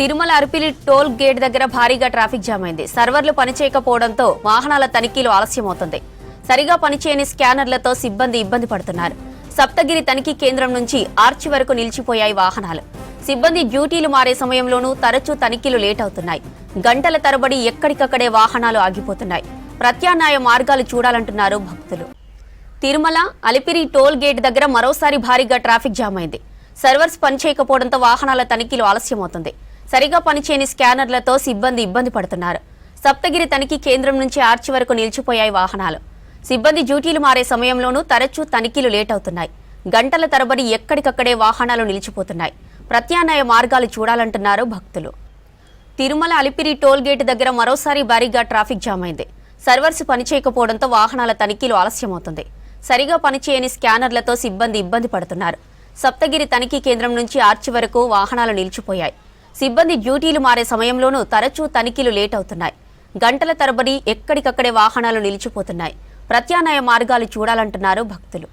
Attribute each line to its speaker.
Speaker 1: Tirumala అరిపిలి toll gate దగ్గర భారీగా traffic jam అయింది. సర్వర్లు పనిచేయకపోవడంతో వాహనాల తనిఖీలు ఆలస్యమవుతుంది. సరిగా పనిచేయని స్కానర్లతో సిబ్బంది ఇబ్బంది పడుతున్నారు. సప్తగిరి తనిఖీ కేంద్రం నుంచి ఆర్చి వరకు నిలిచిపోయాయి వాహనాలు. సిబ్బంది డ్యూటీలు మారే సమయంలోనూ తరచూ తనిఖీలు లేట్ అవుతున్నాయి. గంటల తరబడి ఎక్కడికక్కడే వాహనాలు ఆగిపోతున్నాయి. ప్రత్యామ్నాయ మార్గాలు చూడాలంటున్నారు భక్తులు. తిరుమల అలిపిరి టోల్ గేట్ దగ్గర మరోసారి భారీగా ట్రాఫిక్ జామ్ అయింది. సర్వర్స్ పనిచేయకపోవడంతో వాహనాల తనిఖీలు ఆలస్యమవుతుంది. సరిగా పనిచేయని స్కానర్లతో సిబ్బంది ఇబ్బంది పడుతున్నారు. సప్తగిరి తనిఖీ కేంద్రం నుంచి ఆర్చి వరకు నిలిచిపోయాయి వాహనాలు. సిబ్బంది డ్యూటీలు మారే సమయంలోనూ తరచూ తనిఖీలు లేట్ అవుతున్నాయి. గంటల తరబడి ఎక్కడికక్కడే వాహనాలు నిలిచిపోతున్నాయి. ప్రత్యామ్నాయ మార్గాలు చూడాలంటున్నారు భక్తులు. తిరుమల అలిపిరి టోల్ గేట్ దగ్గర మరోసారి భారీగా ట్రాఫిక్ జామ్ అయింది. సర్వర్స్ పనిచేయకపోవడంతో వాహనాల తనిఖీలు ఆలస్యమవుతుంది. సరిగా పనిచేయని స్కానర్లతో సిబ్బంది ఇబ్బంది పడుతున్నారు. సప్తగిరి తనిఖీ కేంద్రం నుంచి ఆర్చి వరకు వాహనాలు నిలిచిపోయాయి. సిబ్బంది డ్యూటీలు మారే సమయంలోనూ తరచూ తనిఖీలు లేట్ అవుతున్నాయి. గంటల తరబడి ఎక్కడికక్కడే వాహనాలు నిలిచిపోతున్నాయి. ప్రత్యామ్నాయ మార్గాలు చూడాలంటున్నారు భక్తులు.